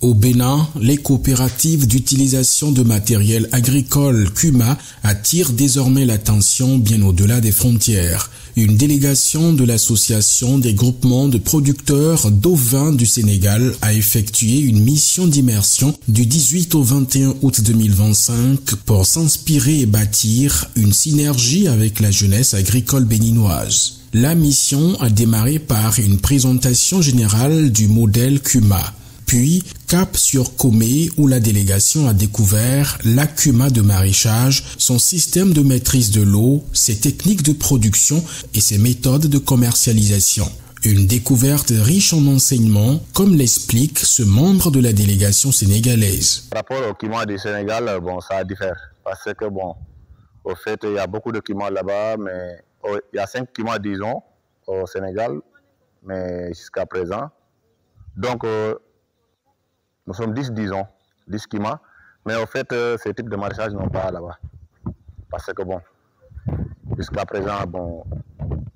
Au Bénin, les coopératives d'utilisation de matériel agricole CUMA attirent désormais l'attention bien au-delà des frontières. Une délégation de l'association des groupements de producteurs d'ovins du Sénégal a effectué une mission d'immersion du 18 au 21 août 2025 pour s'inspirer et bâtir une synergie avec la jeunesse agricole béninoise. La mission a démarré par une présentation générale du modèle CUMA. Puis, cap sur Comé où la délégation a découvert la CUMA de maraîchage, son système de maîtrise de l'eau, ses techniques de production et ses méthodes de commercialisation. Une découverte riche en enseignements, comme l'explique ce membre de la délégation sénégalaise. Par rapport au CUMA du Sénégal, ça diffère. Parce que, au fait, il y a beaucoup de CUMA là-bas, mais il y a 5 CUMA, disons, au Sénégal, mais jusqu'à présent. Donc, nous sommes 10, disons, 10 CUMA, mais au fait, ces types de maraîchage n'ont pas là-bas. Parce que, jusqu'à présent,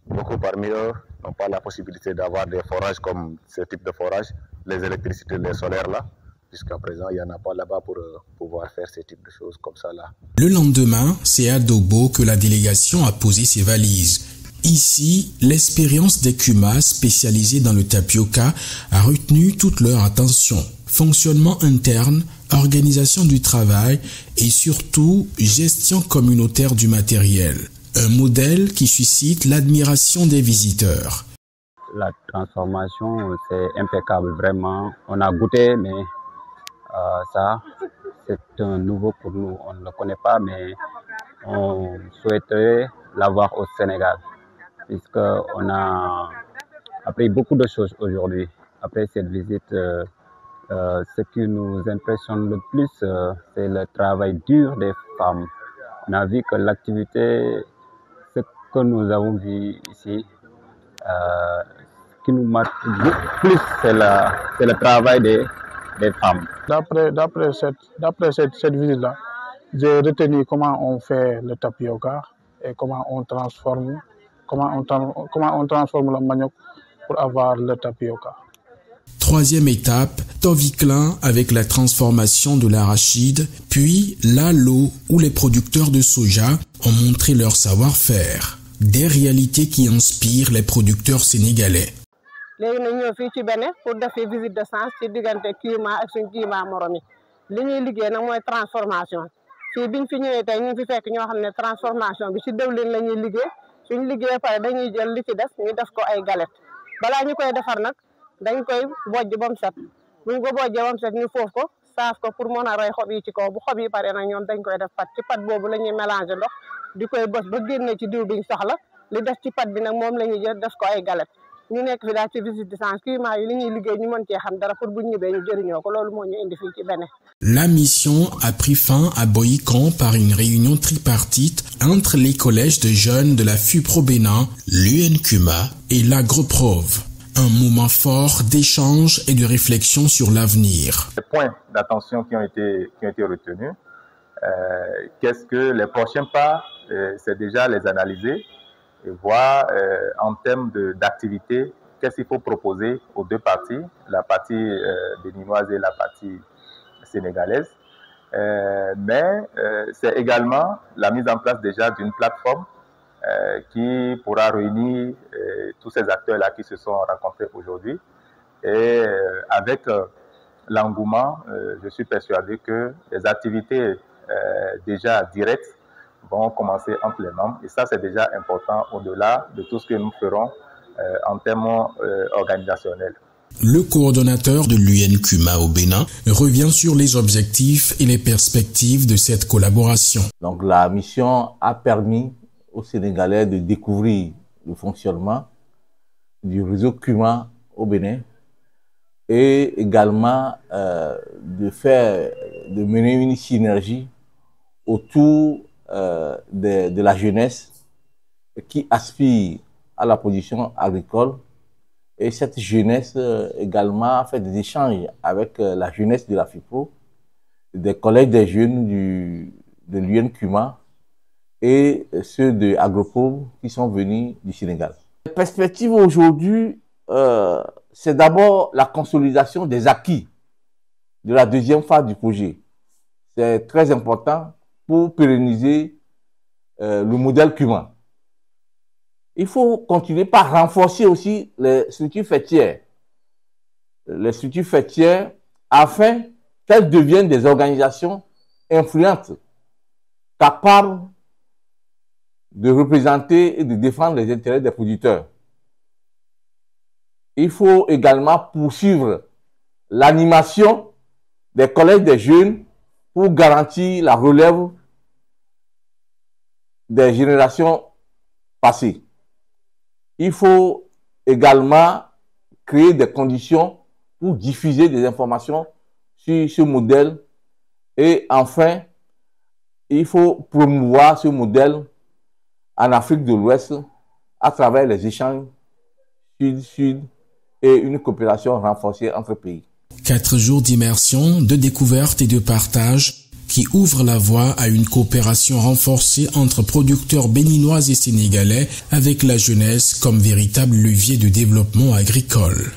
beaucoup parmi eux n'ont pas la possibilité d'avoir des forages comme ce type de forage, les électricités, les solaires là. Jusqu'à présent, il n'y en a pas là-bas pour pouvoir faire ce type de choses comme ça là. Le lendemain, c'est à Dogbo que la délégation a posé ses valises. Ici, l'expérience des CUMA spécialisés dans le tapioca a retenu toute leur attention. Fonctionnement interne, organisation du travail et surtout gestion communautaire du matériel. Un modèle qui suscite l'admiration des visiteurs. La transformation, c'est impeccable, vraiment. On a goûté, mais ça, c'est un nouveau pour nous. On ne le connaît pas, mais on souhaiterait l'avoir au Sénégal, puisqu'on a appris beaucoup de choses aujourd'hui. Après cette visite, ce qui nous impressionne le plus, c'est le travail dur des femmes. On a vu que l'activité, ce que nous avons vu ici, ce qui nous marque plus, c'est le travail des femmes. D'après cette visite-là, j'ai retenu comment on fait le tapioca et comment on transforme le manioc pour avoir le tapioca. Troisième étape, Toviclin avec la transformation de l'arachide, puis Lalo où les producteurs de soja ont montré leur savoir-faire. Des réalités qui inspirent les producteurs sénégalais. léegi nag ñëw fii ci Bénin pour def visite de sens ci diggante CUMA ak suñ CUMA morom yi li ñuy liggéey nag mooy transformation fii biñ fi ñëwee tey ñu ngi fi fekk ñoo xam ne transformation bi ci dëwlin la ñuy liggéey suñ liggéey pare dañuy jël li ci des ñu def ko ay galette balaa ñu koy defar nag dañ koy bojj ba mu set buñ ko bojjee ba mu set ñu foofu ko saaf ko pour mën a rey xob yi ci kaw bu xob yi pare nag ñoom dañ koy def pat ci pat boobu la ñuy mélanger ndox di koy bës ba génne ci diw biñ soxla li def ci pat bi nag moom la ñuy jël def ko ay galette ñu nekk fi daal ci visite de sens CUMA yi li ñuy liggéey ñu mën cee xam dara pour bu ñu ñibbee ñu jëriñoo ko loolu moo ñu indi fii ci Bénin. La mission a pris fin à Boïcan par une réunion tripartite entre les collèges de jeunes de la FUPRO Bénin, l'UNCUMA et l'Agroprov. Un moment fort d'échange et de réflexion sur l'avenir. Les points d'attention qui ont été retenus, qu'est-ce que les prochains pas, c'est déjà les analyser et voir en termes d'activité, qu'est-ce qu'il faut proposer aux deux parties, la partie béninoise et la partie sénégalaise. Mais c'est également la mise en place déjà d'une plateforme qui pourra réunir tous ces acteurs-là qui se sont rencontrés aujourd'hui. Et avec l'engouement, je suis persuadé que les activités déjà directes vont commencer amplement. Et ça, c'est déjà important au-delà de tout ce que nous ferons en termes organisationnels. Le coordonnateur de l'UNCUMA au Bénin revient sur les objectifs et les perspectives de cette collaboration. Donc la mission a permis aux Sénégalais de découvrir le fonctionnement du réseau CUMA au Bénin et également de mener une synergie autour de la jeunesse qui aspire à la production agricole. Et cette jeunesse également a fait des échanges avec la jeunesse de la FIPRO, des collègues des jeunes de l'UNCUMA et ceux de Agroprov qui sont venus du Sénégal. La perspective aujourd'hui, c'est d'abord la consolidation des acquis de la deuxième phase du projet. C'est très important pour pérenniser le modèle Kuma. Il faut continuer par renforcer aussi les structures faîtières. Les structures faîtières afin qu'elles deviennent des organisations influentes, capables de représenter et de défendre les intérêts des producteurs. Il faut également poursuivre l'animation des collèges des jeunes pour garantir la relève des générations passées. Il faut également créer des conditions pour diffuser des informations sur ce modèle. Et enfin, il faut promouvoir ce modèle en Afrique de l'Ouest à travers les échanges sud-sud et une coopération renforcée entre pays. 4 jours d'immersion, de découverte et de partage qui ouvrent la voie à une coopération renforcée entre producteurs béninois et sénégalais avec la jeunesse comme véritable levier de développement agricole.